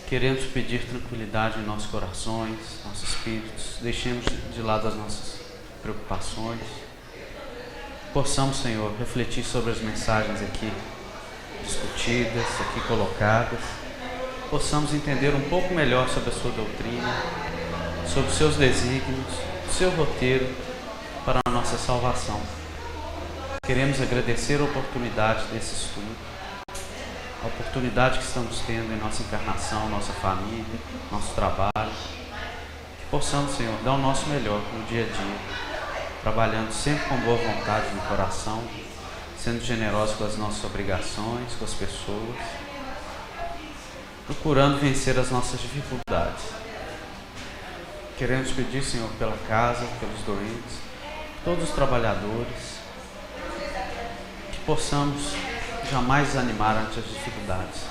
Queremos pedir tranquilidade em nossos corações, nossos espíritos. Deixemos de lado as nossas preocupações. Possamos, Senhor, refletir sobre as mensagens aqui discutidas, aqui colocadas. Possamos entender um pouco melhor sobre a sua doutrina, sobre os seus desígnios, o seu roteiro para a nossa salvação. Queremos agradecer a oportunidade desse estudo, a oportunidade que estamos tendo em nossa encarnação, nossa família, nosso trabalho. Que possamos, Senhor, dar o nosso melhor no dia a dia, trabalhando sempre com boa vontade no coração, sendo generosos com as nossas obrigações, com as pessoas, procurando vencer as nossas dificuldades. Queremos pedir, Senhor, pela casa, pelos doentes, todos os trabalhadores, que possamos jamais desanimar ante as dificuldades.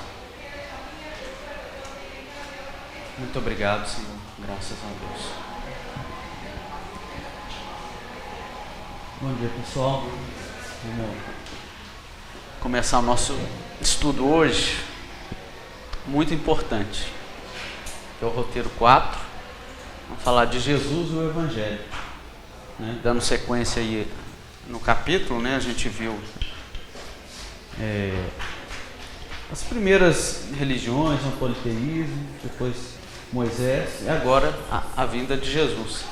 Muito obrigado, Senhor. Graças a Deus. Bom dia, pessoal. Vamos começar o nosso estudo hoje. Muito importante. Que é o roteiro 4. Vamos falar de Jesus e o Evangelho. Dando sequência aí no capítulo, a gente viu as primeiras religiões, o politeísmo, depois Moisés e agora a vinda de Jesus.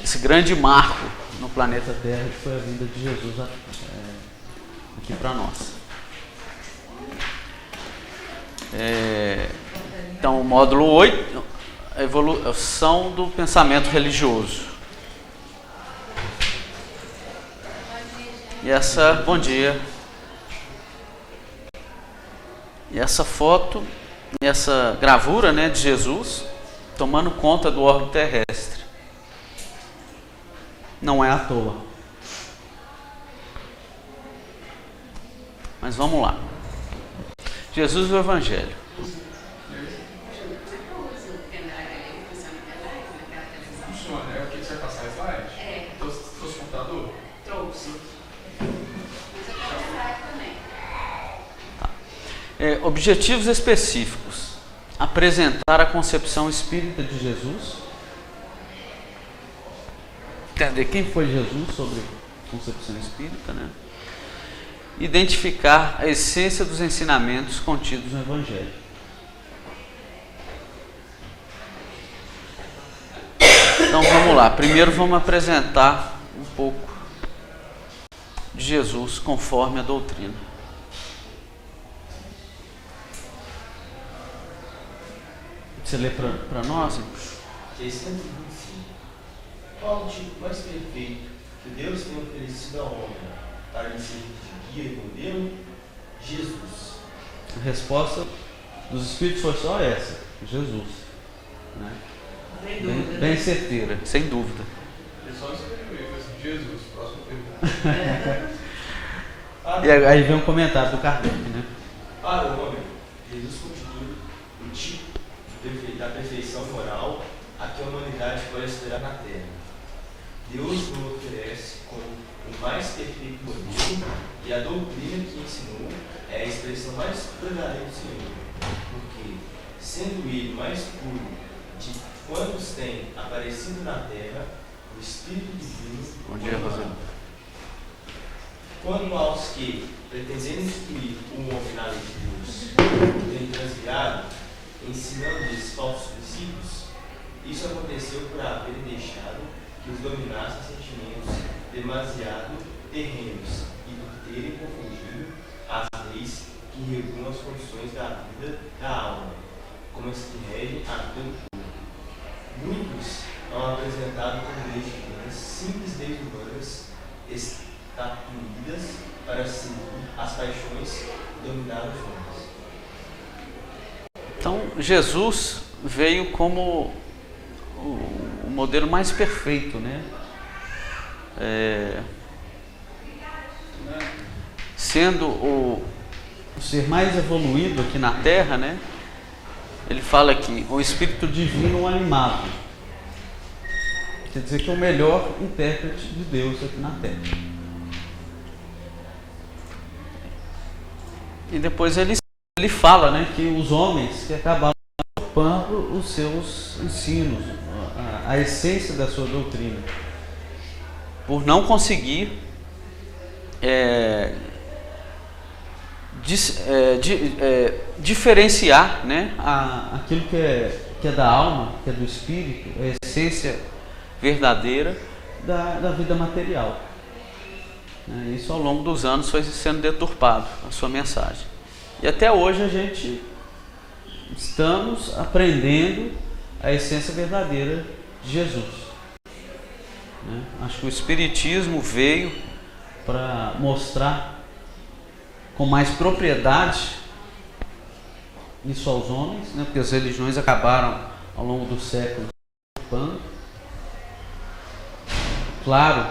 Esse grande marco no planeta Terra que foi a vinda de Jesus aqui para nós. Então, o módulo 8, a evolução do pensamento religioso. Bom dia. E essa foto, essa gravura, de Jesus tomando conta do orbe terrestre. Não é à toa. Mas vamos lá. Jesus e o Evangelho. Funciona, o que você vai passar a slide? Trouxe o computador? Trouxe. Objetivos específicos: apresentar a concepção espírita de Jesus, entender quem foi Jesus sobre a concepção espírita, identificar a essência dos ensinamentos contidos no Evangelho. Então vamos lá, primeiro vamos apresentar um pouco de Jesus conforme a doutrina. Você lê para nós? Questão 25. Qual o tipo mais perfeito que Deus tem oferecido ao homem para lhe servir de guia e modelo? Jesus. A resposta dos Espíritos foi só essa: Jesus. Bem certeira, sem dúvida. Eu só escrevi assim, Jesus, próximo pergunta. E aí vem um comentário do Kardec, Para o homem, Jesus constitui o tipo da perfeição moral a que a humanidade pode aspirar na Terra. Deus nos oferece como o mais perfeito modelo e a doutrina que ensinou é a expressão mais verdadeira do Senhor, porque, sendo Ele mais puro de quantos têm aparecido na Terra, o Espírito Divino. Bom dia, Rosana. Quando aos que, pretendendo instruir o homem na lei de Deus, têm transviado, ensinando-lhes falsos princípios, isso aconteceu por haverem deixado que os dominassem sentimentos demasiado terrenos e por terem confundido as leis que regulam as condições da vida da alma, como as que regem a vida do corpo. Muitos hão apresentado como leis divinas simples leis humanas estatuídas para seguir as paixões e dominar os homens. Então, Jesus veio como o modelo mais perfeito, Sendo o ser mais evoluído aqui na Terra, ele fala aqui, o Espírito Divino animado. Quer dizer que é o melhor intérprete de Deus aqui na Terra. E depois ele ele fala, né, que os homens que acabaram ocupando os seus ensinos, a essência da sua doutrina, por não conseguir diferenciar, né, aquilo que é da alma, que é do espírito, a essência verdadeira da vida material. Isso ao longo dos anos foi sendo deturpado, a sua mensagem. E até hoje a gente estamos aprendendo a essência verdadeira de Jesus. Acho que o Espiritismo veio para mostrar com mais propriedade isso aos homens, né? Porque as religiões acabaram ao longo dos séculos ocupando. Claro,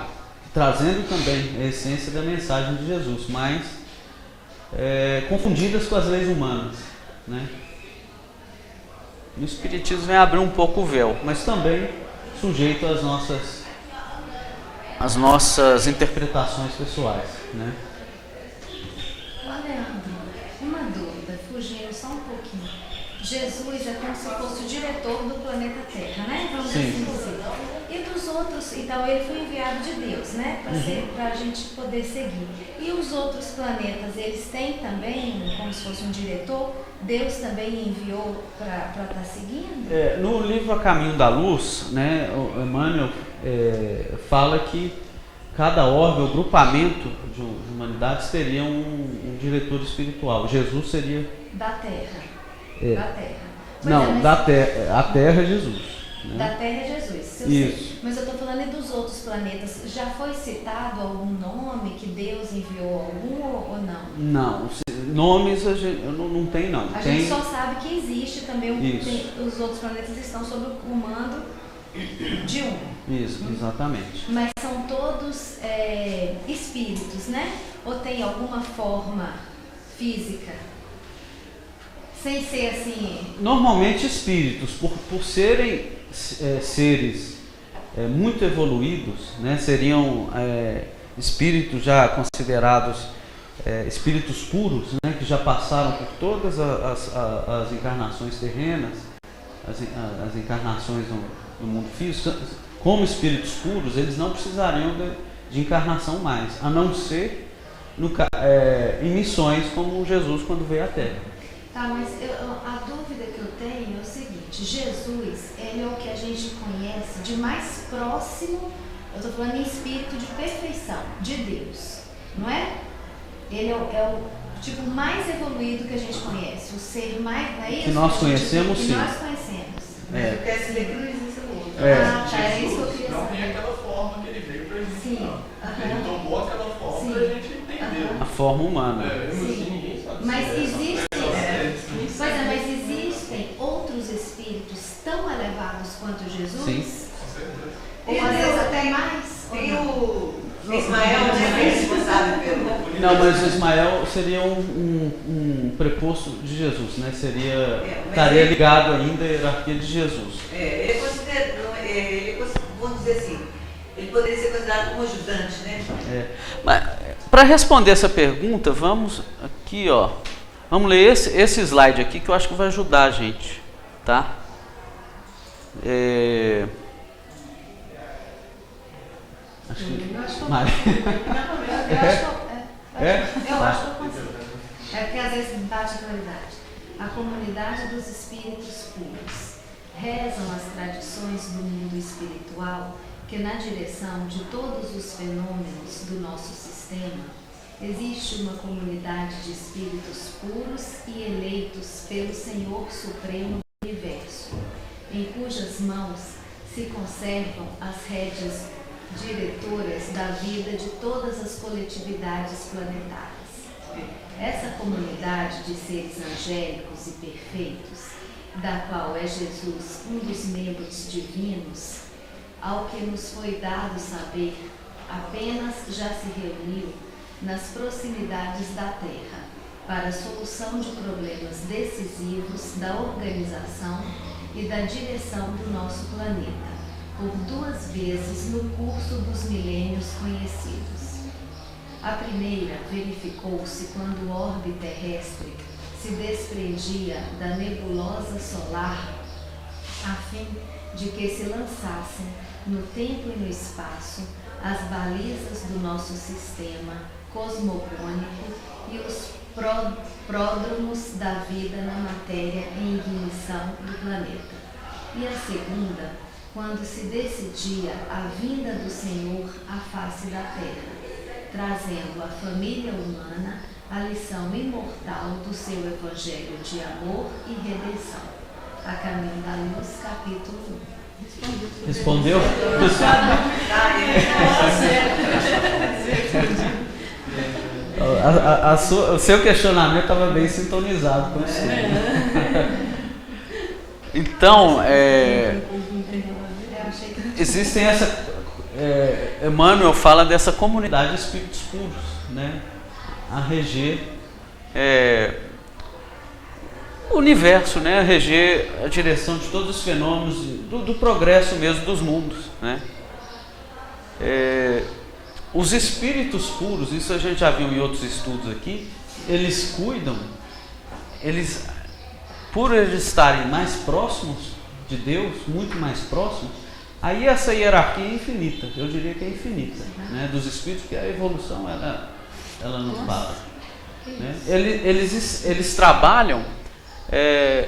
trazendo também a essência da mensagem de Jesus, mas confundidas com as leis humanas, né? E o Espiritismo vem abrir um pouco o véu, mas também sujeito às nossas interpretações pessoais, né? Leandro, uma dúvida, fugindo só um pouquinho. Jesus é como se fosse o diretor do planeta Terra, né? Vamos assim dizer. E dos outros, então ele foi enviado de Deus, né? Para a gente poder seguir. E os outros planetas, eles têm também, como se fosse um diretor? Deus também enviou para estar seguindo? No livro A Caminho da Luz, né, o Emmanuel fala que cada ordem ou grupamento de humanidades teria um diretor espiritual. Jesus seria... Da Terra. Da Terra. Não, da Terra. A Terra é Jesus. Né? Da Terra é Jesus. Eu Isso. sei. Mas eu estou falando dos outros planetas. Já foi citado algum nome que Deus enviou algum ou não? Não. Nomes a gente, eu não tem, não. A gente só sabe que existe também os outros planetas estão sob o comando de um. Isso, exatamente. Mas são todos espíritos, né? Ou tem alguma forma física? Sem ser assim... Normalmente espíritos, por serem seres muito evoluídos, né? Seriam espíritos já considerados espíritos puros, né? Que já passaram por todas as encarnações terrenas, as encarnações no mundo físico. Como espíritos puros, eles não precisariam de encarnação mais, a não ser em missões como Jesus quando veio à Terra. Tá, mas a dúvida que eu tenho é o seguinte: Jesus, ele é o que a gente conhece de mais próximo, eu estou falando em espírito de perfeição, de Deus, não é? Ele é o tipo mais evoluído que a gente conhece, o ser mais... É isso? Que nós conhecemos, sim. Que nós conhecemos. Mas eu quero saber que não existe o outro. É isso que eu queria não saber. tem aquela forma que ele veio pra gente. Sim. Não. Ele tomou aquela forma pra gente entender. A forma humana. Ninguém sabe. Mas existem outros espíritos tão elevados quanto Jesus? Sim. Ou às vezes até mais? Tem o Ismael, né, que é responsável pelo... Não, mas Ismael seria um preposto de Jesus, né? Estaria ligado ainda à hierarquia de Jesus. Ele vamos dizer assim, ele poderia ser considerado como ajudante, né? Mas para responder essa pergunta, vamos aqui, ó. Vamos ler esse slide aqui que eu acho que vai ajudar a gente, tá? Acho que... Eu acho que eu Mari. Eu acho que eu consigo. É porque às vezes bate a claridade. A comunidade dos espíritos puros rezam as tradições do mundo espiritual que, na direção de todos os fenômenos do nosso sistema, existe uma comunidade de espíritos puros e eleitos pelo Senhor Supremo do Universo, em cujas mãos se conservam as rédeas diretoras da vida de todas as coletividades planetárias. Essa comunidade de seres angélicos e perfeitos, da qual é Jesus um dos membros divinos, ao que nos foi dado saber, apenas já se reuniu nas proximidades da Terra para a solução de problemas decisivos da organização e da direção do nosso planeta, por 2 vezes no curso dos milênios conhecidos. A primeira verificou-se quando o orbe terrestre se se desprendia da nebulosa solar a fim de que se lançassem no tempo e no espaço as balizas do nosso sistema cosmogônico e os pródromos da vida na matéria em ignição do planeta. E a segunda, quando se decidia a vinda do Senhor à face da terra, trazendo à família humana a lição imortal do seu evangelho de amor e redenção. A Caminho da Luz, capítulo 1. Respondeu? O seu questionamento estava bem sintonizado com o seu. Então, existem essa... Emmanuel fala dessa comunidade de espíritos puros, né? A reger o universo, né? A reger a direção de todos os fenômenos, do progresso mesmo dos mundos, né? Os espíritos puros, isso a gente já viu em outros estudos aqui, eles cuidam, por eles estarem mais próximos de Deus, muito mais próximos, aí essa hierarquia é infinita, eu diria que é infinita, né? Dos espíritos, porque a evolução ela não para, né? Eles trabalham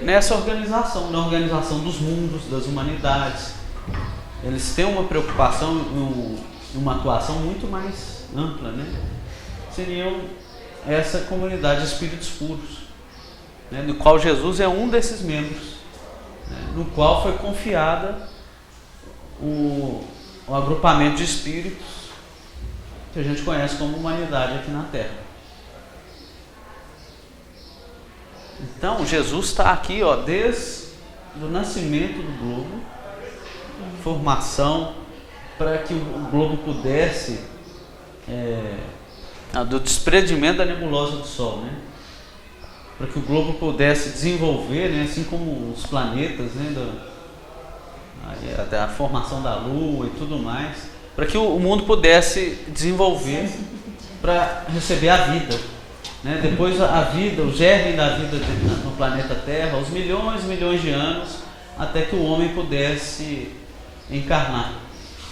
nessa organização, na organização dos mundos, das humanidades. Eles têm uma preocupação, uma atuação muito mais ampla, né? Seriam essa comunidade de espíritos puros, né? No qual Jesus é um desses membros, né? No qual foi confiada o agrupamento de espíritos que a gente conhece como humanidade aqui na Terra. Então Jesus está aqui, desde o nascimento do globo, formação, para que o globo pudesse, do desprendimento da nebulosa do Sol, né? Para que o globo pudesse desenvolver, né? Assim como os planetas, né? Até a formação da Lua e tudo mais, para que o mundo pudesse desenvolver para receber a vida, né? Depois a vida, o germe da vida no planeta Terra, os milhões e milhões de anos, até que o homem pudesse encarnar,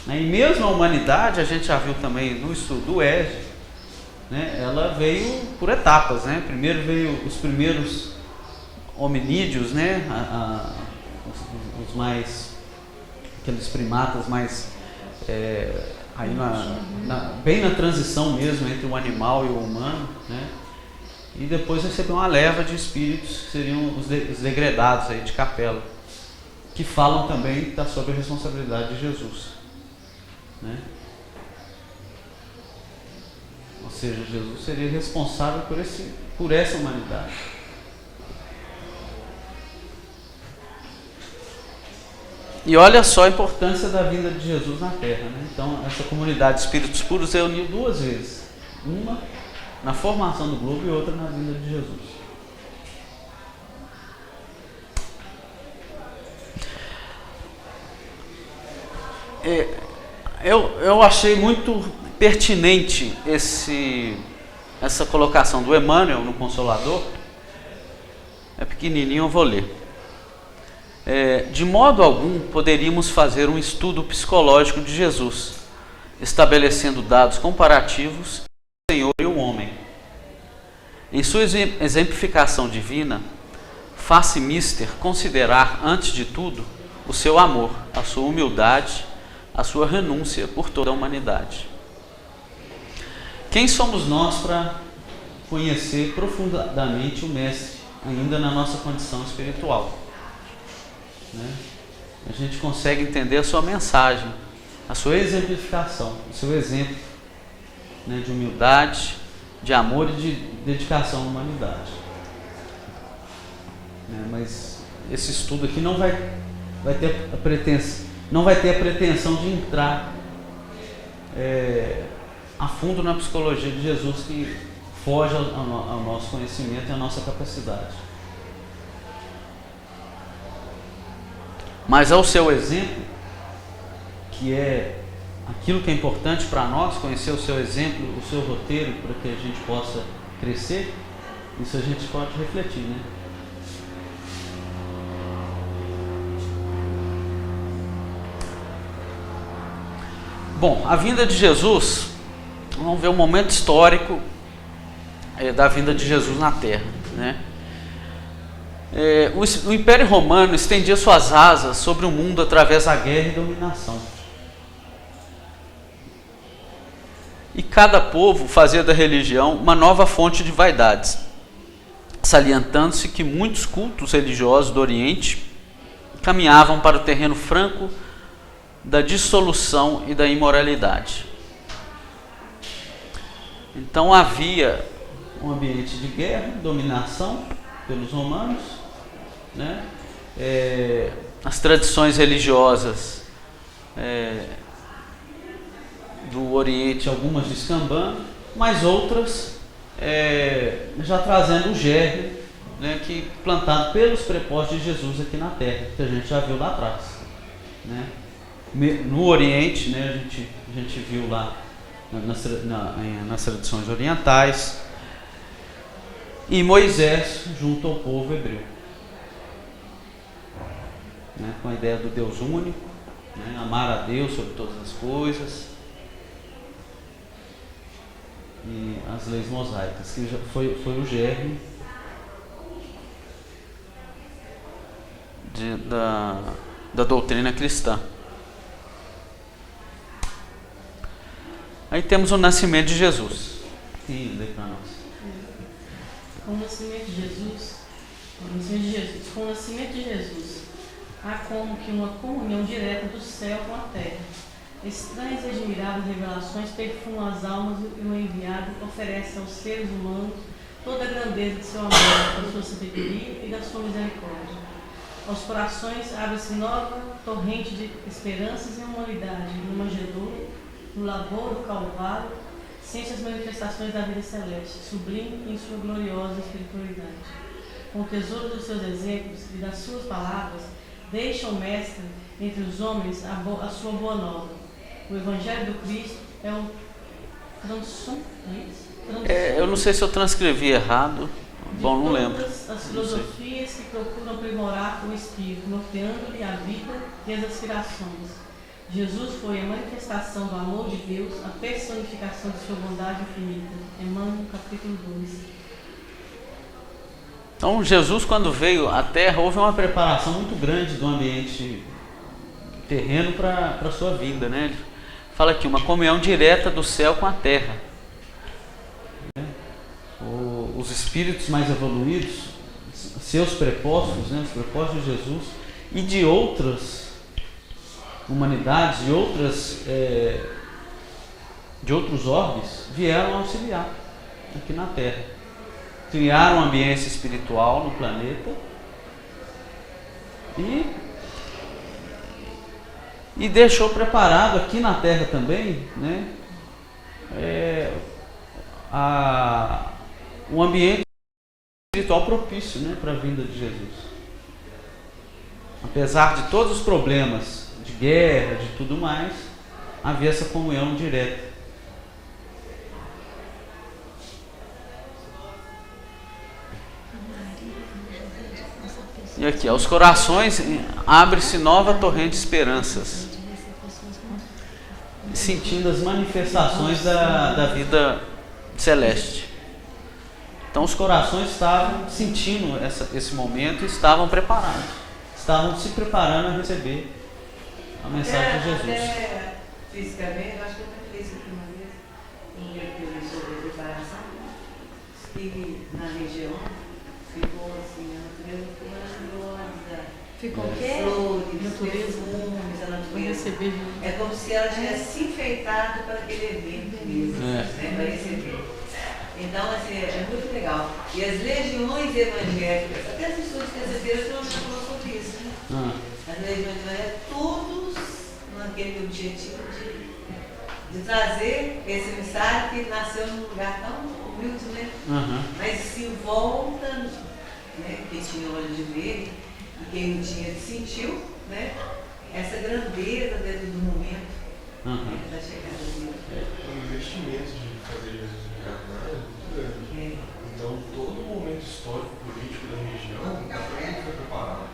né? E mesmo a humanidade, a gente já viu também no estudo do EGE, né? Ela veio por etapas, né? Primeiro veio os primeiros hominídeos, né? Os mais, aqueles primatas mais aí bem na transição mesmo entre o animal e o humano, né? E depois recebeu uma leva de espíritos que seriam os degredados aí de Capela, que falam também sobre a responsabilidade de Jesus, né? Ou seja, Jesus seria responsável por essa humanidade. E olha só a importância da vinda de Jesus na Terra, né? Então, essa comunidade de espíritos puros reuniu duas vezes. Uma na formação do globo e outra na vinda de Jesus. Eu achei muito pertinente essa colocação do Emmanuel no Consolador. É pequenininho, eu vou ler. De modo algum poderíamos fazer um estudo psicológico de Jesus, estabelecendo dados comparativos entre o Senhor e o homem. Em sua exemplificação divina, faz-se mister considerar, antes de tudo, o seu amor, a sua humildade, a sua renúncia por toda a humanidade. Quem somos nós para conhecer profundamente o Mestre, ainda na nossa condição espiritual, né? A gente consegue entender a sua mensagem, a sua exemplificação, o seu exemplo, né, de humildade, de amor e de dedicação à humanidade, né? Mas esse estudo aqui não vai ter a pretensão de entrar a fundo na psicologia de Jesus, que foge ao nosso conhecimento e à nossa capacidade. Mas ao seu exemplo, que é aquilo que é importante para nós, conhecer o seu exemplo, o seu roteiro, para que a gente possa crescer, Isso a gente pode refletir, né? Bom, a vinda de Jesus, vamos ver o momento histórico da vinda de Jesus na Terra, né? O Império Romano estendia suas asas sobre o mundo através da guerra e dominação. E cada povo fazia da religião uma nova fonte de vaidades, salientando-se que muitos cultos religiosos do Oriente caminhavam para o terreno franco da dissolução e da imoralidade. Então havia um ambiente de guerra, dominação pelos romanos, né? As tradições religiosas do Oriente, algumas descambando, mas outras já trazendo o germe, né, que plantado pelos prepostos de Jesus aqui na Terra, que a gente já viu lá atrás, né? No Oriente, né, a gente viu lá nas tradições orientais, e Moisés junto ao povo hebreu, né, com a ideia do Deus único, né, amar a Deus sobre todas as coisas, e as leis mosaicas, que já foi o germe da doutrina cristã. Aí temos o nascimento de Jesus. Quem lê para nós? Com o nascimento de Jesus, há como que uma comunhão direta do céu com a terra. Estranhas e admiráveis revelações perfumam as almas e o enviado oferece aos seres humanos toda a grandeza de seu amor, da sua sabedoria e da sua misericórdia. Aos corações abre-se nova torrente de esperanças e humanidade, no manjedouro, no labor do Calvário, sente as manifestações da vida celeste, sublime em sua gloriosa espiritualidade. Com o tesouro dos seus exemplos e das suas palavras, deixa o Mestre entre os homens a sua boa nova. O Evangelho do Cristo é o transum. Eu não sei se eu transcrevi errado. Bom, não lembro. As filosofias que procuram aprimorar o espírito, norteando-lhe a vida e as aspirações. Jesus foi a manifestação do amor de Deus, a personificação de sua bondade infinita. Emmanuel, capítulo 2. Então, Jesus, quando veio à Terra, houve uma preparação muito grande do ambiente terreno para a sua vinda, né? Ele fala aqui, uma comunhão direta do céu com a Terra. Os espíritos mais evoluídos, seus prepostos, né? Os prepostos de Jesus e de outras humanidades, de outros orbes, vieram auxiliar aqui na Terra. Criaram uma ambiência espiritual no planeta e deixou preparado aqui na Terra também, né, um ambiente espiritual propício, né, para a vinda de Jesus. Apesar de todos os problemas de guerra, de tudo mais, havia essa comunhão direta. E aqui, aos corações abre-se nova torrente de esperanças, sentindo as manifestações da vida celeste. Então os corações estavam sentindo esse momento e estavam preparados, estavam se preparando a receber a mensagem de Jesus. Até fisicamente, eu acho que eu também fiz aqui uma vez, em eu sobre a preparação, que na região ficou assim, a natureza maravilhosa. Ficou o quê? Flores, perfumes, a natureza. É como se ela tivesse se enfeitado para aquele evento mesmo, né, para receber. Então, assim, é muito legal. E as legiões evangélicas, até as pessoas que receberam, não falou sobre isso, né? As legiões evangélicas, todos naquele objetivo de trazer esse emissário que nasceu num lugar tão humilde, né? Mas se volta, né? Quem tinha olho de ver e quem não tinha sentiu, né? Essa grandeza dentro do momento Da chegada dele. O investimento de fazer Jesus encarnar é muito grande. Então, todo o momento histórico, político da região, tudo foi preparado.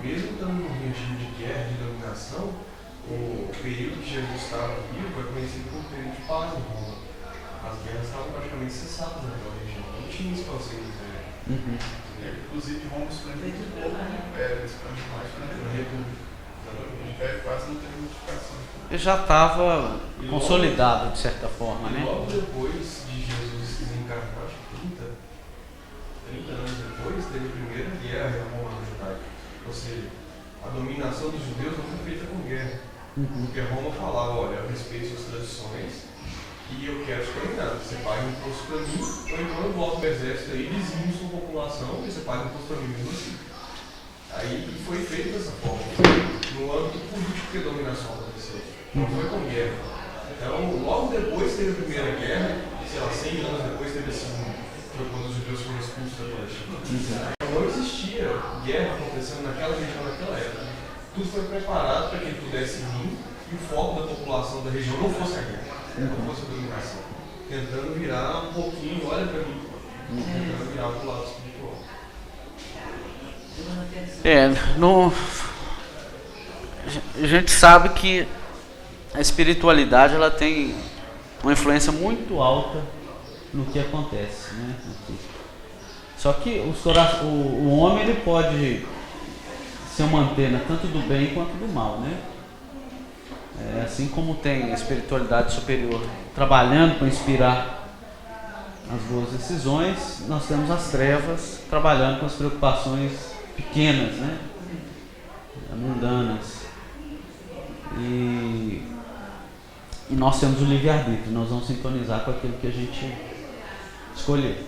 Mesmo estando num regime de guerra, de dominação, o período que Jesus estava vivo é conhecido como período de paz em Roma. As guerras estavam praticamente cessadas naquela região. Não tinha expansão do império. Inclusive, Roma expande muito pouco no império, expande mais para a república. O império quase não teve modificação. Já estava consolidado, de certa forma, né? Logo depois de Jesus desencarnar, acho que 30 anos depois, teve a primeira guerra em Roma judaica. Ou seja, a dominação dos judeus não foi feita com guerra. Porque Roma falava, olha, eu respeito suas tradições e eu quero te dominar. Você paga imposto para mim, ou então eu volto ao exército aí, dizimo sua população e você paga imposto para mim mesmo assim. Aí foi feito dessa forma. No âmbito político que a dominação aconteceu. Não foi com guerra. Então, logo depois teve a primeira guerra, sei lá, 100 anos depois teve a segunda. Foi quando os judeus foram expulsos da Palestina. Não existia guerra acontecendo naquela região, naquela época. Tudo foi preparado para que ele pudesse vir e o foco da população da região não fosse a guerra, não fosse a dominação. Tentando virar um pouquinho, olha para mim, tentando virar para o lado espiritual. A gente sabe que a espiritualidade ela tem uma influência muito alta no que acontece, né? Só que o homem ele pode ser uma antena tanto do bem quanto do mal, né? Assim como tem a espiritualidade superior trabalhando para inspirar as boas decisões, nós temos as trevas trabalhando com as preocupações pequenas, né? Mundanas. E nós temos o livre-arbítrio, nós vamos sintonizar com aquilo que a gente escolher.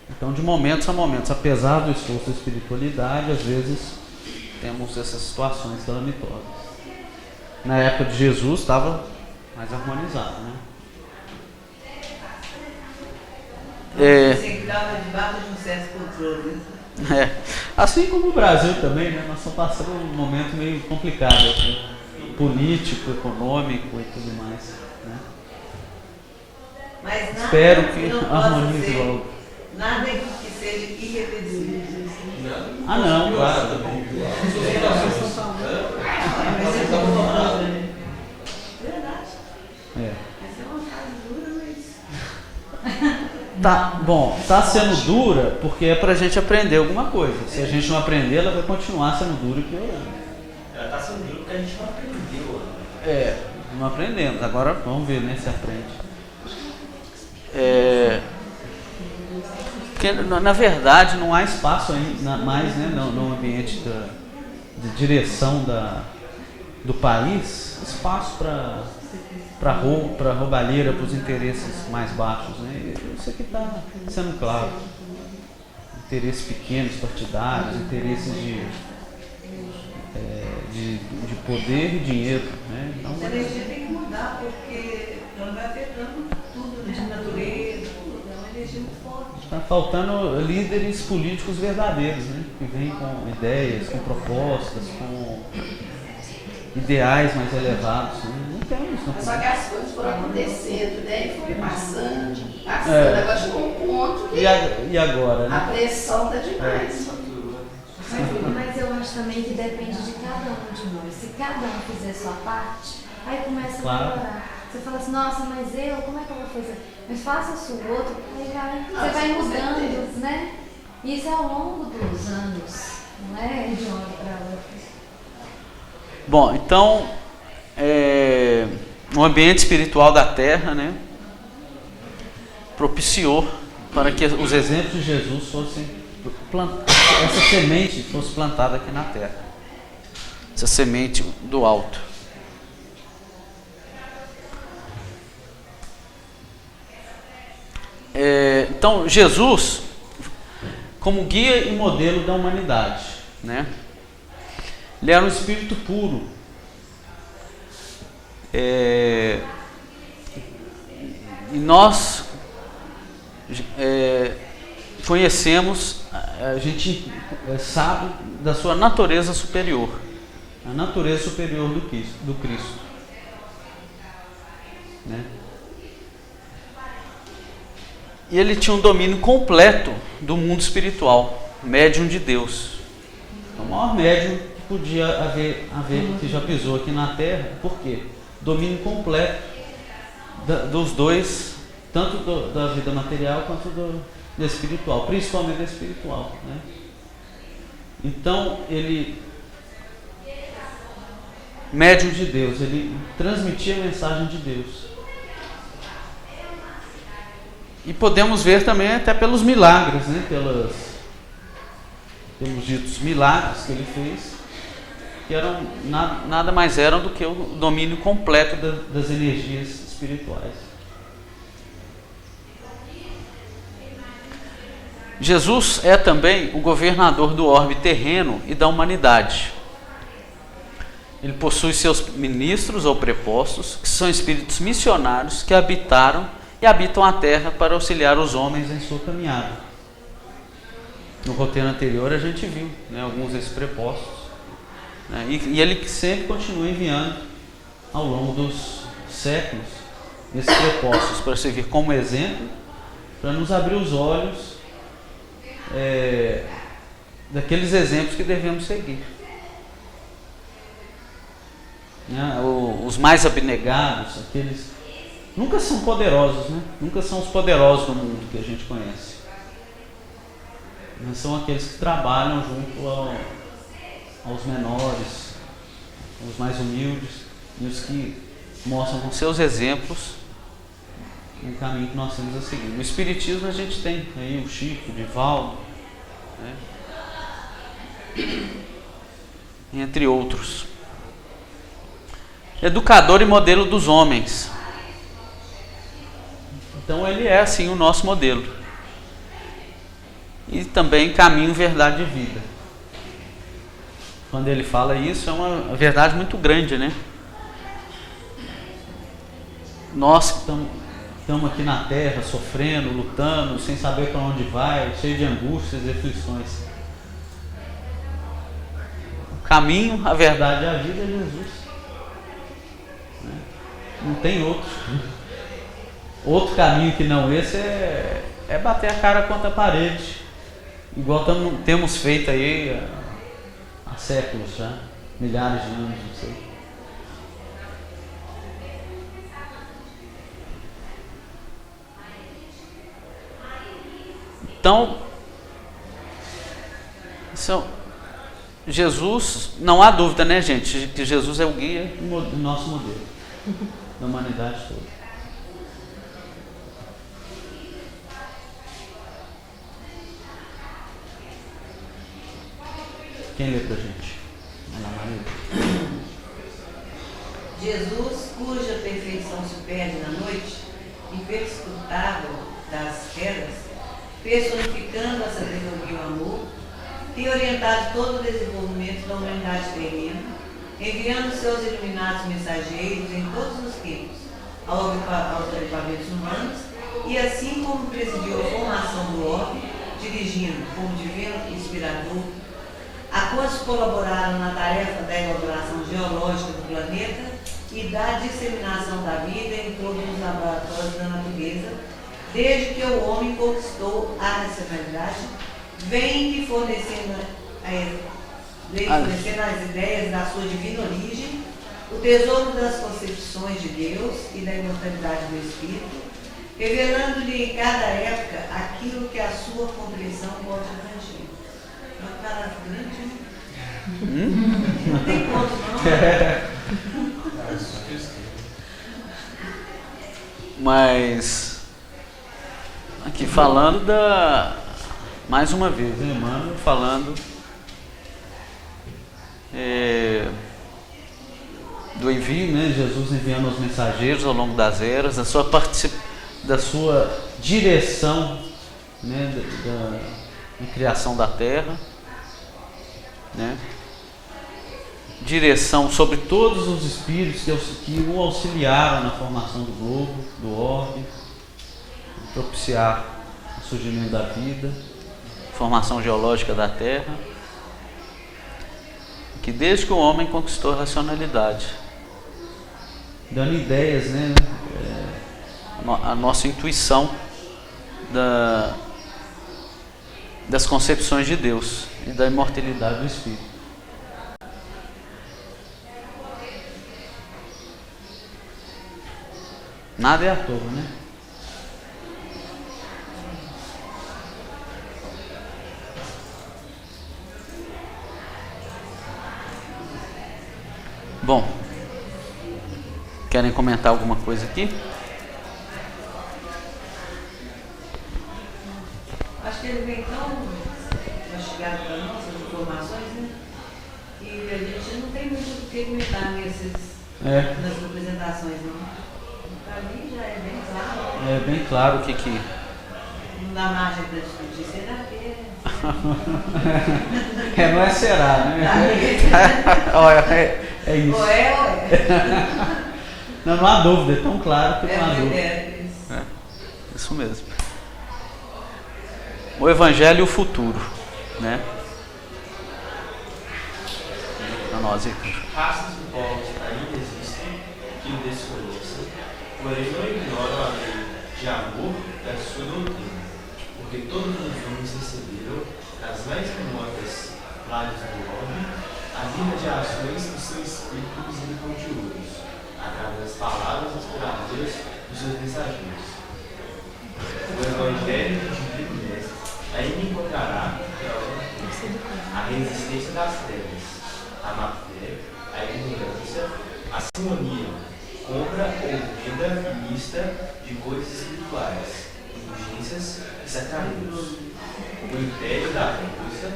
Então, de momentos a momentos, apesar do esforço da espiritualidade, às vezes temos essas situações calamitosas. Na época de Jesus estava mais harmonizado, né? Você estava debaixo de um certo controle. Assim como o Brasil também, né? Nós estamos passando um momento meio complicado aqui, político, econômico e tudo mais, né? Mas nada espero que não harmonize ser, logo. nada que seja irrepreensível. Não, claro. Verdade. Essa é uma fase dura, mas... Tá, bom, tá sendo dura porque é pra gente aprender alguma coisa. Se a gente não aprender, ela vai continuar sendo dura e piorando. Ela está sendo dura porque a gente não aprendeu. Né? Não aprendemos. Agora vamos ver, né, se aprende. Porque, na verdade, não há espaço mais, né, no ambiente de direção do país, espaço para roubalheira, para os interesses mais baixos, né? Isso aqui está sendo claro. Interesses pequenos, partidários, interesses de poder e dinheiro, né? Então, a energia tem que mudar, porque ela vai afetando tudo, né? A natureza, tudo. É uma energia muito forte. está faltando líderes políticos verdadeiros, né? Que vêm com ideias, com propostas, com ideais mais elevados, né? Não temos. Só que as coisas foram acontecendo, né? E foi passando. Agora chegou um ponto que e agora, né? a pressão está demais. Mas eu acho também que depende de cada um de nós. Se cada um fizer sua parte, aí começa a melhorar. Você fala assim, nossa, mas como é que eu vou fazer? Mas faça o seu outro, aí você vai mudando, né? E isso é ao longo dos anos, não é de uma hora para outra. Bom, então, o ambiente espiritual da Terra, né, propiciou para que os exemplos de Jesus fossem essa semente fosse plantada aqui na Terra, essa semente do alto. Então, Jesus, como guia e modelo da humanidade, né? Ele era um espírito puro. E nós conhecemos, a gente sabe da sua natureza superior, a natureza superior do Cristo. né? E ele tinha um domínio completo do mundo espiritual, médium de Deus. O maior médium que podia haver que já pisou aqui na Terra. Por quê? Domínio completo dos dois, tanto da vida material quanto da espiritual, principalmente da espiritual, né? Então, ele, médium de Deus, ele transmitia a mensagem de Deus. E podemos ver também até pelos milagres, né? Pelos ditos milagres que ele fez, que eram nada mais eram do que o domínio completo das energias espirituais. Jesus é também o governador do orbe terreno e da humanidade. Ele possui seus ministros ou prepostos, que são espíritos missionários que habitaram e habitam a terra para auxiliar os homens em sua caminhada. No roteiro anterior a gente viu, né, alguns desses prepostos, né, e ele sempre continua enviando ao longo dos séculos esses prepostos para servir como exemplo, para nos abrir os olhos daqueles exemplos que devemos seguir. Né, os mais abnegados, aqueles nunca são poderosos, né? Nunca são os poderosos do mundo que a gente conhece. Mas são aqueles que trabalham junto aos menores, aos mais humildes, e os que mostram com seus exemplos o caminho que nós temos a seguir. No Espiritismo a gente tem aí o Chico, o Divaldo, né? Entre outros. Educador e modelo dos homens. Então ele é assim o nosso modelo. E também caminho, verdade e vida. Quando ele fala isso, é uma verdade muito grande, né? Nós que estamos aqui na Terra, sofrendo, lutando, sem saber para onde vai, cheio de angústias e aflições. O caminho, a verdade e a vida é Jesus. Né? Não tem outro. Outro caminho que não esse é bater a cara contra a parede, igual temos feito aí há séculos já, milhares de anos, não sei. Então, Jesus, não há dúvida, né, gente, que Jesus é o guia do nosso modelo, da humanidade toda. Quem lê pra gente? Jesus, cuja perfeição se perde na noite, imperscrutável das quedas, personificando a sabedoria e o amor, tem orientado todo o desenvolvimento da humanidade terrena, enviando seus iluminados mensageiros em todos os tempos aos equipamentos humanos, e assim como presidiu a formação do orbe, dirigindo como divino inspirador a quantos colaboraram na tarefa da elaboração geológica do planeta e da disseminação da vida em todos os laboratórios da natureza, desde que o homem conquistou a racionalidade, vem lhe fornecendo as ideias da sua divina origem, o tesouro das concepções de Deus e da imortalidade do Espírito, revelando-lhe em cada época aquilo que a sua compreensão pode abranger. Uma palavra grande, não tem conto, não. Mas aqui falando mais uma vez, Emmanuel falando do envio, né? Jesus enviando os mensageiros ao longo das eras, da sua direção, né? Da criação da Terra, né? Direção sobre todos os espíritos que o auxiliaram na formação do globo, do orbe, propiciar o surgimento da vida, formação geológica da Terra, que desde que o homem conquistou a racionalidade, dando ideias, né, a nossa intuição das concepções de Deus e da imortalidade do Espírito. Nada é à toa, né? Bom, querem comentar alguma coisa aqui? Acho que ele vem tão mastigado para nós, as informações, né? Que a gente não tem muito o que comentar nas apresentações, não. Para mim já é bem claro. É bem claro o que... Não dá margem para discutir, será que não é será, né? É isso. Não há dúvida, é tão claro que não há dúvida. Isso mesmo. O Evangelho e o futuro, né? Para nós aqui. Raças de povos ainda existem que o desconheçam, porém não ignoram a lei de amor da sua doutrina, porque todos os homens receberam das mais remotas lajes do orbe a vida de ações do seu espírito misericordioso, através das palavras inspiradoras dos seus mensageiros. O Evangelho do Divino Mestre ainda encontrará a resistência das trevas, a má fé, a ignorância, a simonia, compra ou venda ilícita de coisas espirituais, indulgências e sacramentos. O império da força,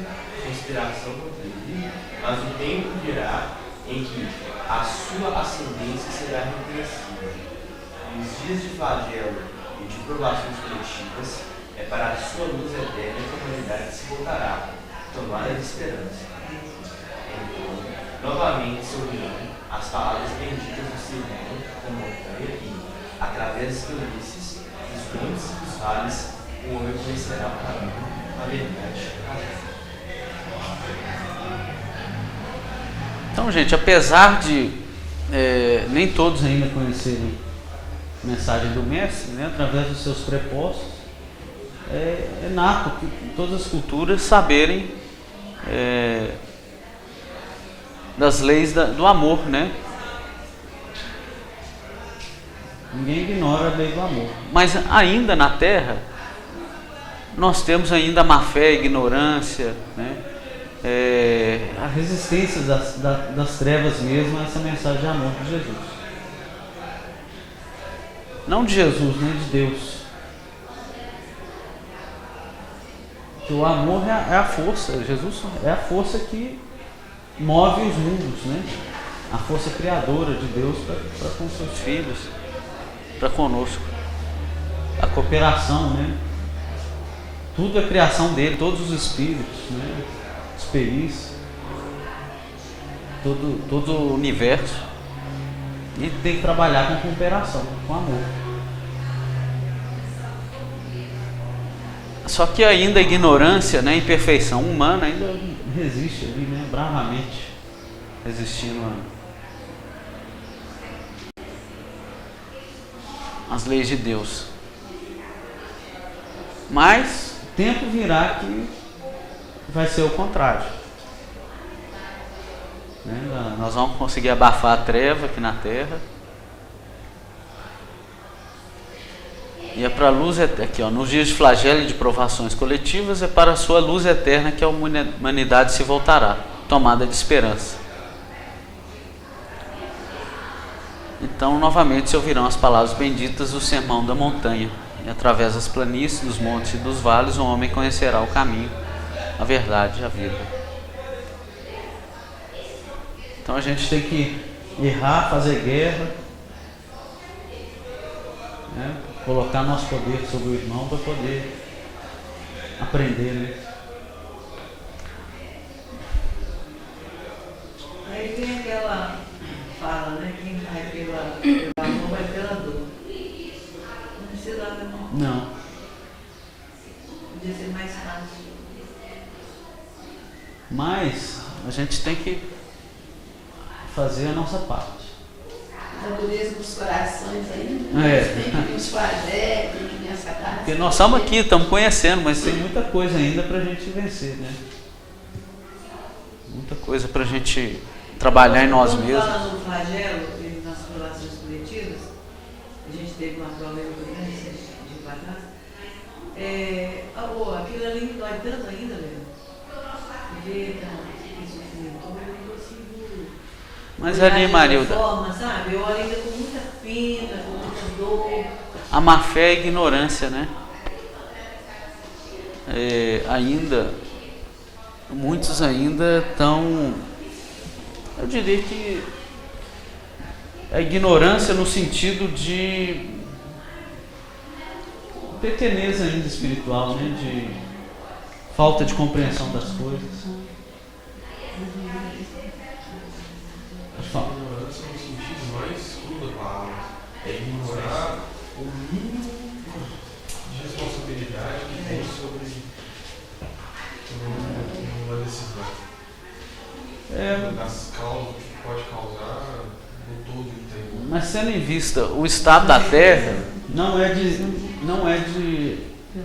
conspiração contra ele, mas o tempo virá em que a sua ascendência será reconhecida. E os dias de flagelo e de provações coletivas é para a sua luz eterna que a humanidade se voltará, tomada de esperança. Então, novamente se ouvirão as palavras benditas do sermão da montanha e, através das planícies, dos montes e dos vales, o homem conhecerá o caminho, a verdade, a razão. Então, gente, apesar de nem todos ainda conhecerem a mensagem do Mestre, né, através dos seus prepostos, é nato que todas as culturas saberem das leis do amor, né? Ninguém ignora a lei do amor. Mas ainda na Terra, nós temos ainda a má fé, a ignorância, né? A resistência das trevas mesmo a essa mensagem de amor de Jesus. Não de Jesus, nem de Deus. Que o amor é a força, Jesus é a força que move os mundos, né? A força criadora de Deus para com seus filhos, para conosco. A cooperação, né? Tudo é criação dele, todos os espíritos, né? Os peris, todo o universo. E tem que trabalhar com cooperação, com amor. Só que ainda a ignorância, né, a imperfeição humana ainda resiste ali, né, bravamente, resistindo às leis de Deus. Mas o tempo virá que vai ser o contrário. Né? Nós vamos conseguir abafar a treva aqui na Terra. E é para a luz eterna, aqui, ó, nos dias de flagelo e de provações coletivas, é para a sua luz eterna que a humanidade se voltará, tomada de esperança. Então, novamente, se ouvirão as palavras benditas do sermão da montanha, e através das planícies, dos montes e dos vales, o homem conhecerá o caminho, a verdade e a vida. Então, a gente tem que errar, fazer guerra, né? Colocar nosso poder sobre o irmão para poder aprender, né? Aí vem aquela fala, né? Quem vai pelo amor vai pela dor. Não precisa nada, não. Não. Podia ser mais fácil. Mas a gente tem que fazer a nossa parte. da dureza dos corações ainda. Tem que vir os flagélios, tem que vir essa casa. Porque nós estamos aqui, estamos conhecendo, mas tem muita coisa ainda para a gente vencer, né? Muita coisa para a gente trabalhar em nós mesmos. Falando no flagelo e nas relações coletivas, a gente teve uma prova muito grande de quadrado. Aquilo ali me dói tanto ainda, Léo. Ver isso eu não consigo. Mas ali, Marilda, forma, sabe? Eu olho ainda com muita pena, com muita dor. a má fé é a ignorância, né? Muitos ainda estão, eu diria que a ignorância no sentido de pequenez ainda espiritual, né? De falta de compreensão das coisas. A ignorância no sentido mais crudo da palavra é ignorar o mínimo de responsabilidade que tem sobre uma decisão. Das causas que pode causar no todo inteiro. Mas tendo em vista o estado da Terra, não é de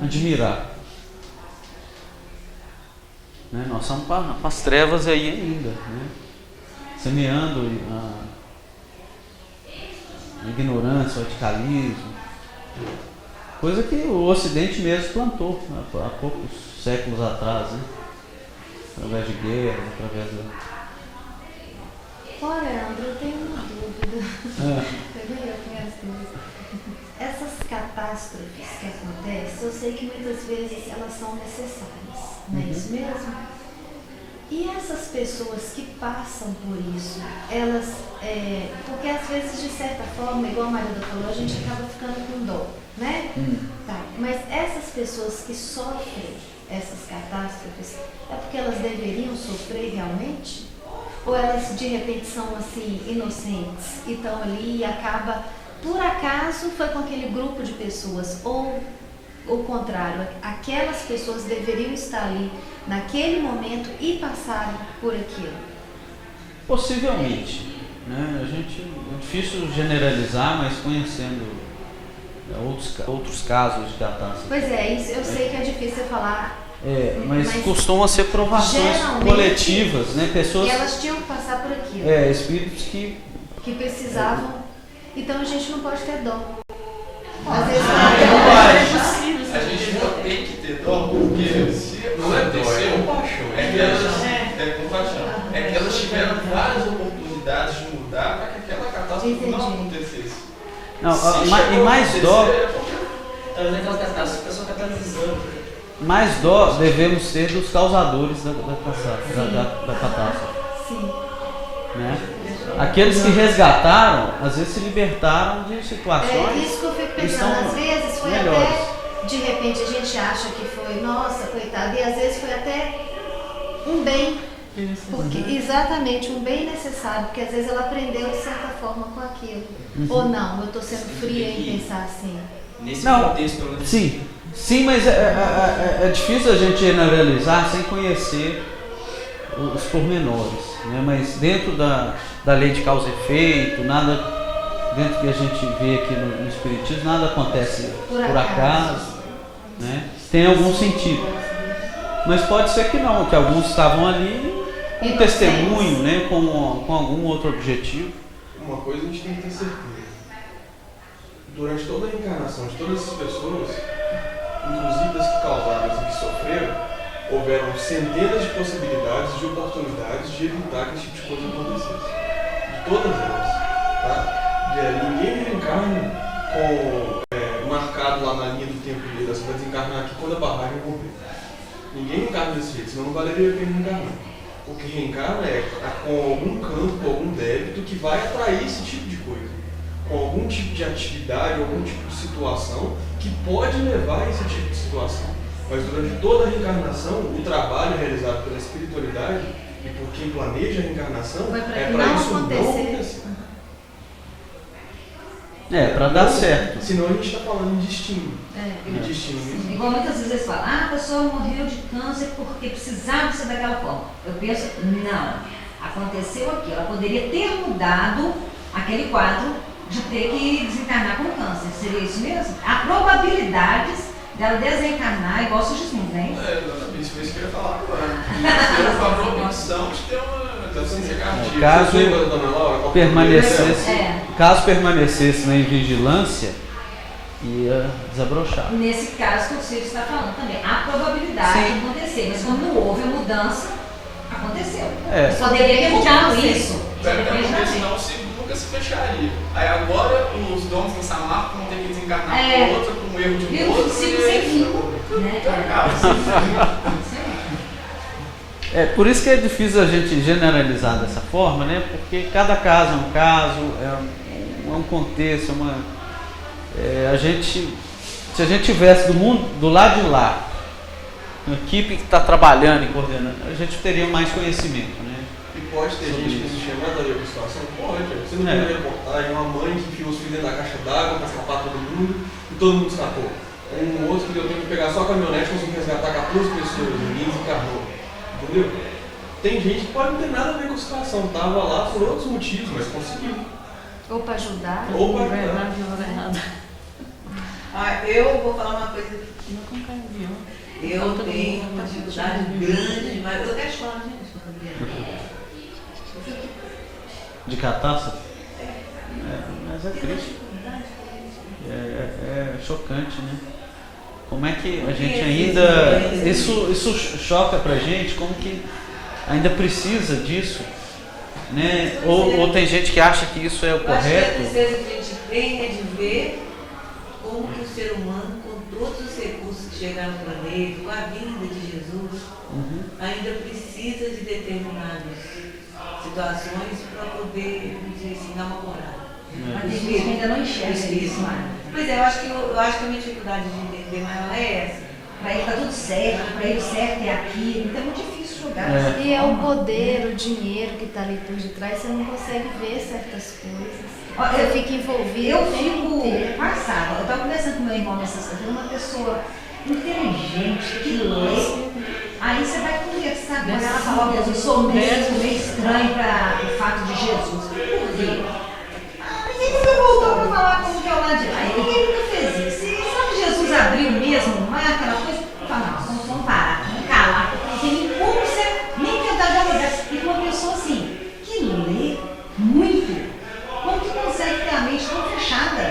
admirar. Né? Nós somos para as trevas aí ainda, né? Semeando a ignorância, o radicalismo, coisa que o Ocidente mesmo plantou, né? Há poucos séculos atrás, né? Através de guerras, através da... Olha, André, eu tenho uma dúvida. Essas catástrofes que acontecem, eu sei que muitas vezes elas são necessárias, não é isso mesmo? E essas pessoas que passam por isso, elas, porque às vezes de certa forma, igual a Marilda falou, a gente acaba ficando com dó, né? Tá. Mas essas pessoas que sofrem essas catástrofes, é porque elas deveriam sofrer realmente? Ou elas de repente são assim, inocentes e estão ali e acaba, por acaso foi com aquele grupo de pessoas, ou o contrário, aquelas pessoas deveriam estar ali naquele momento e passaram por aquilo? Possivelmente, né? É difícil generalizar, mas conhecendo outros casos de catástrofe. Pois é, isso eu sei que é difícil falar. Mas costumam ser provações coletivas, né? Pessoas, e elas tinham que passar por aquilo. Espíritos que precisavam. Então a gente não pode ter dó. Às vezes não a gente não tem que ter dó, porque se não é dó, é compaixão. É compaixão. É que elas tiveram várias oportunidades de mudar para que aquela catástrofe não acontecesse. E mais dó. Talvez aquela catástrofe, a pessoa catalisando. Mais dó devemos ter dos causadores da catástrofe. Sim. Né? Aqueles que resgataram, às vezes se libertaram de situações. Isso que eu fico pensando, às vezes foi melhores. Até, de repente a gente acha que foi, nossa, coitado, e às vezes foi até um bem, porque, exatamente, um bem necessário, porque às vezes ela aprendeu de certa forma com aquilo. Ou não, eu estou sendo fria em pensar assim. Nesse contexto, pelo menos. Sim, mas é difícil a gente generalizar sem conhecer os pormenores, né? Mas dentro da lei de causa e efeito, nada, dentro do que a gente vê aqui no Espiritismo, nada acontece por acaso, né? Tem algum sentido, mas pode ser que não, que alguns estavam ali com um testemunho, né? com algum outro objetivo. Uma coisa a gente tem que ter certeza: durante toda a reencarnação de todas essas pessoas, inclusive as que causaram e que sofreram, houveram centenas de possibilidades, de oportunidades de evitar que esse tipo de coisa acontecesse. De todas elas. Tá? Ninguém reencarna marcado lá na linha do tempo dele, você vai desencarnar aqui quando a barragem romper. Ninguém reencarna desse jeito, senão não valeria a pena reencarnar. O que reencarna é com algum campo, com algum débito que vai atrair esse tipo de coisa. Com algum tipo de atividade, algum tipo de situação que pode levar a esse tipo de situação. Mas durante toda a reencarnação, o trabalho realizado pela espiritualidade e por quem planeja a reencarnação é para isso não acontecer. Para dar certo. Senão a gente está falando de destino. Destino. Igual muitas vezes eles falam, a pessoa morreu de câncer porque precisava ser daquela forma. Eu penso, não, aconteceu aquilo. Ela poderia ter mudado aquele quadro de ter que desencarnar com câncer. Seria isso mesmo? Há probabilidades dela desencarnar igual o Sigismundo, né? Isso foi isso que eu ia falar agora. Eu falo a opção de ter uma deficiência cardíaca. Caso permanecesse na invigilância, ia desabrochar. Nesse caso que o Ciro está falando também, há probabilidade de acontecer, mas quando não houve a mudança, aconteceu. Só deveria ter mudado isso. Porque senão o ciclo nunca se fecharia. Aí agora os donos da Samarco vão ter que desencarnar com outra, com um erro de outro. Ciclo sem fim. Por isso que é difícil a gente generalizar dessa forma, né? Porque cada caso é um caso, é um contexto, se a gente tivesse do lado de lá, uma equipe que está trabalhando e coordenando, a gente teria mais conhecimento, né? E pode ter gente que se chama da situação? Pode. Você não tem reportagem, uma mãe que enfiou os filhos dentro da caixa d'água para escapar todo mundo e todo mundo escapou. Um outro que deu tempo de pegar só a caminhonete, conseguiu resgatar 14 pessoas, ninguém desencarnou. Entendeu? Tem gente que pode não ter nada a ver com a situação, estava lá por outros motivos, mas conseguiu. Ou para ajudar. Ou para ajudar. Eu vou falar uma coisa. Eu tenho uma dificuldade grande demais. Eu até choro, gente. De catástrofe? Mas é triste. É chocante, né? Como é que a gente ainda... Isso choca pra gente, como que ainda precisa disso, né? Ou tem gente que acha que isso é o correto. Acho que a tristeza que a gente tem é de ver como que o ser humano, com todos os recursos que chegaram no planeta, com a vinda de Jesus, ainda precisa de determinadas situações para poder, vamos dizer assim, dar uma coragem. Mas tem gente que ainda não enxerga isso, Mário. Pois é, eu acho que a minha dificuldade de entender maior é essa. Para ele tá tudo certo, para ele o certo é aquilo, então é muito difícil jogar. E é o poder, o dinheiro que está ali por detrás, você não consegue ver certas coisas. Você fica envolvido. Eu fico passada. Eu estava conversando com meu irmão nessa semana, uma pessoa inteligente, que lê. Aí você vai conversar com ela, fala, eu sou meio estranho para o fato de Jesus. Por quê? Ninguém nunca voltou para falar como que é o lado de lá. Ninguém nunca fez isso. E sabe que Jesus abriu mesmo o mar, aquela coisa? Fala, não, vamos parar, vamos calar. Porque como você nem tentar dialogar. E com uma pessoa assim, que lê muito, como que consegue ter a mente tão fechada?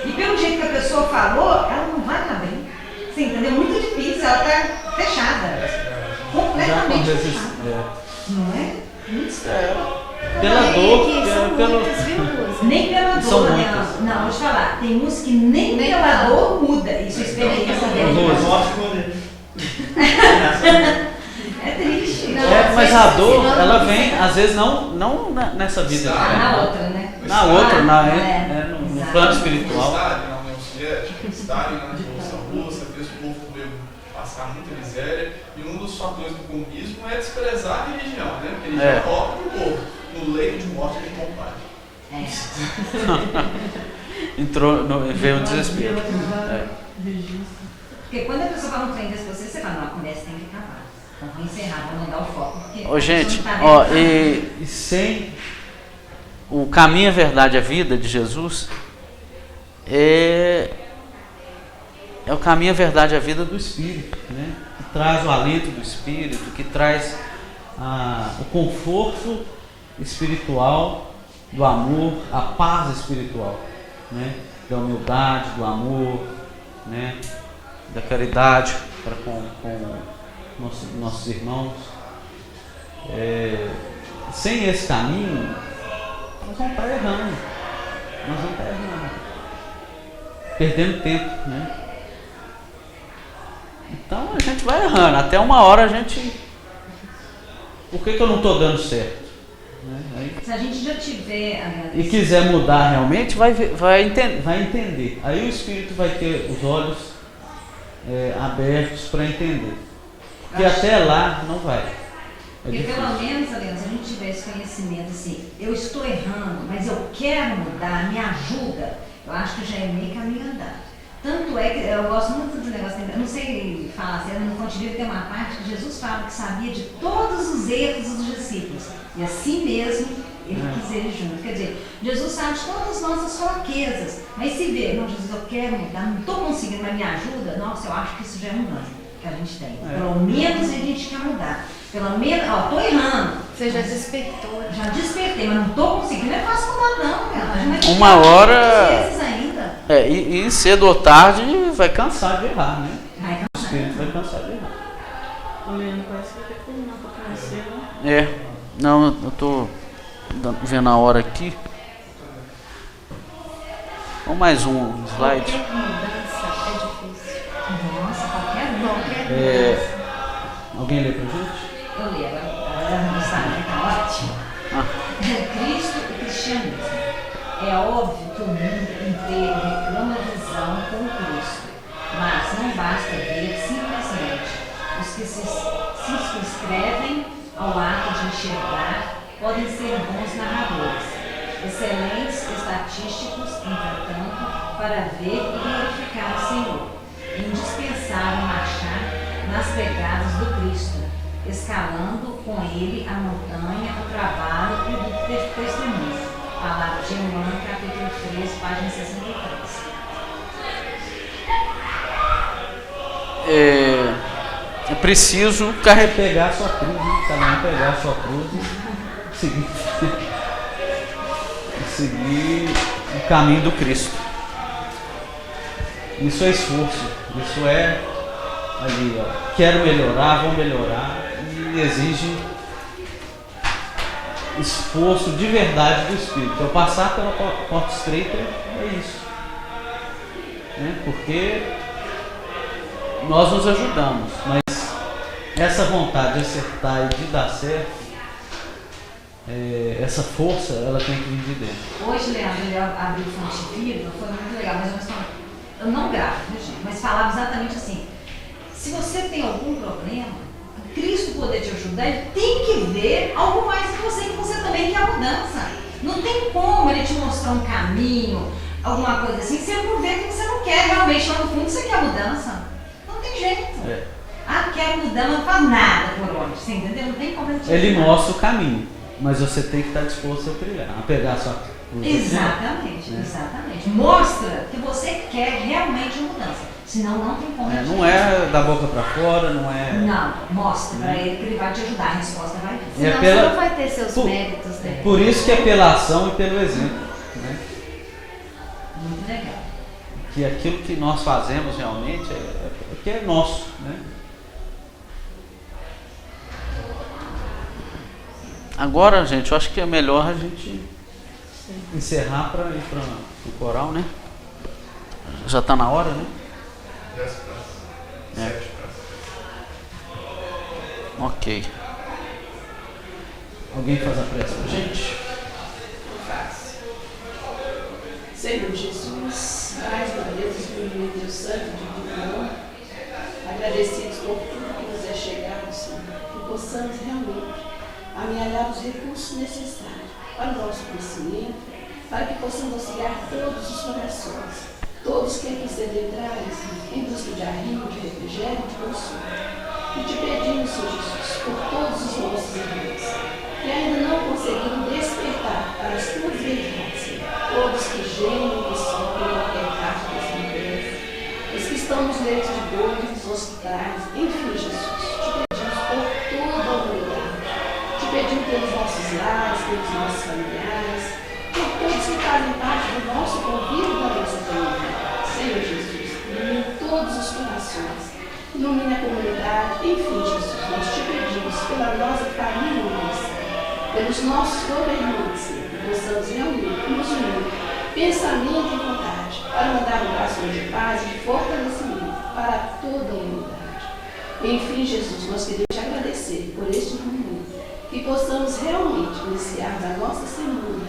E pelo jeito que a pessoa falou, ela não vai abrir. Você entendeu? Muito difícil, ela está fechada. Completamente fechada. Não é? Muito estranho. Pela dor, nem pela dor, não, vou te falar, tem música que nem pela dor muda, isso é experiência dele. É triste. Mas a dor, ela vem, às vezes, não nessa vida. Na outra, né? Na outra, no plano espiritual. Stalin na Revolução Russa, fez o povo passar muita miséria, e um dos fatores do comunismo é desprezar a religião, né? Porque a religião rouba o povo. No leito de morte ele combate. Veio um desespero. Porque quando a pessoa fala um trem desse você fala, não, a conversa tem que acabar. Então vou encerrar, vou mandar o foco. Gente, e sem o caminho, a verdade, a vida de Jesus é o caminho, a verdade, a vida do Espírito, né? Que traz o alento do Espírito, que traz o conforto espiritual, do amor, a paz espiritual, né? Da humildade, do amor, né? Da caridade para com nossos irmãos. Sem esse caminho, nós vamos estar errando. Perdendo tempo, né? Então a gente vai errando. Até uma hora a gente... Por que eu não estou dando certo? Se a gente já tiver... E quiser mudar realmente, vai entender. Aí o Espírito vai ter os olhos abertos para entender. Porque até lá não vai. Porque pelo menos, Aliás, se a gente tiver esse conhecimento assim, eu estou errando, mas eu quero mudar, me ajuda, eu acho que já é meio caminho andado. Tanto é que eu gosto muito do negócio, eu não sei falar, no Fonte Viva tem uma parte que Jesus fala que sabia de todos os erros dos discípulos. E assim mesmo, Ele quis ele junto. Quer dizer, Jesus sabe de todas as nossas fraquezas. Mas se vê, não, Jesus, eu quero mudar, não estou conseguindo, mas me ajuda. Nossa, eu acho que isso já é mudança que a gente tem. Pelo menos a gente quer mudar. Pelo menos, estou errando. Você já despertou. Já despertei, mas não estou conseguindo. Não é fácil mudar, não, cara. Uma hora. Vezes ainda. E cedo ou tarde vai cansar de errar, né? Vai cansar. O espírito vai cansar de errar. Olhando, parece que vai ter que terminar para conhecer, né? Não, eu estou vendo a hora aqui. Vamos mais um slide. Qualquer mudança é difícil. Nossa, qualquer um. Alguém lê pra gente? Eu li, agora não sabe, tá ótimo. Cristo e cristianismo. É óbvio que o mundo inteiro reclama a visão com Cristo, mas não basta ver simplesmente. Os que se inscrevem ao ato de enxergar podem ser bons narradores, excelentes estatísticos, entretanto, para ver e glorificar o Senhor. É indispensável marchar nas pegadas do Cristo, escalando com ele a montanha, o trabalho e o testemunho. Palavra de João, capítulo 3, página 63. É preciso pegar a sua cruz, cada um pegar a sua cruz e seguir o caminho do Cristo. Isso é esforço, isso é ali, ó, quero melhorar, vou melhorar, e exige esforço de verdade do Espírito. Eu passar pela porta estreita é isso, né? Porque nós nos ajudamos, mas essa vontade de acertar e de dar certo, essa força, ela tem que vir de dentro. Hoje, Leandro, ele abriu o fonte viva, foi muito legal, mas eu não gravo, gente, mas falava exatamente assim: se você tem algum problema, Cristo poder te ajudar, ele tem que ver algo mais que você também quer a mudança. Não tem como ele te mostrar um caminho, alguma coisa assim, se ele não vê que você não quer realmente, lá no fundo você quer a mudança. Não tem jeito. Quero mudar, mas não faz nada por onde, você entendeu? Não tem como ele mostra o caminho, mas você tem que estar disposto a trilhar, a pegar a sua cruz. Exatamente, exatamente. Mostra que você quer realmente a mudança. Senão não tem como. Não é da boca para fora, não é. Não, mostra para ele que ele vai te ajudar, a resposta vai vir. Senão você não vai ter seus méritos, né? Por isso que é pela ação e pelo exemplo. Né? Muito legal. Que aquilo que nós fazemos realmente que é nosso. Né? Agora, gente, eu acho que é melhor a gente encerrar para ir para o coral, né? Já está na hora, né? 10 para 7 para. Ok. Alguém faz a prece pra gente? Senhor Jesus, mais uma vez, Espírito Deus Santo, de amor, agradecidos por tudo que nos é chegado, Senhor, que possamos realmente amealhar os recursos necessários para o nosso crescimento, para que possamos auxiliar todos os corações, todos que aqui se adentrarem em busca de arrimo, de refrigério, de consolo. E te pedimos, Senhor Jesus, por todos os nossos irmãos que ainda não conseguiram despertar para as tuas verdades, Senhor. Todos que gemem, que sofrem em qualquer parte desse universo, os que estão nos leitos de dor, nos hospitais, enfim, Jesus, te pedimos por toda a humanidade. Te pedimos pelos nossos lares, pelos nossos familiares, por todos que fazem parte do nosso convívio da nossa família. Senhor Jesus, ilumine todos os corações, ilumine a comunidade, enfim, Jesus, nós te pedimos pela nossa família universal, pelos nossos governantes, Senhor, que possamos realmente nos unir, pensamento e vontade, para mandar orações de paz e de fortalecimento para toda a humanidade. Enfim, Jesus, nós queremos te agradecer por este momento, que possamos realmente iniciar a nossa semana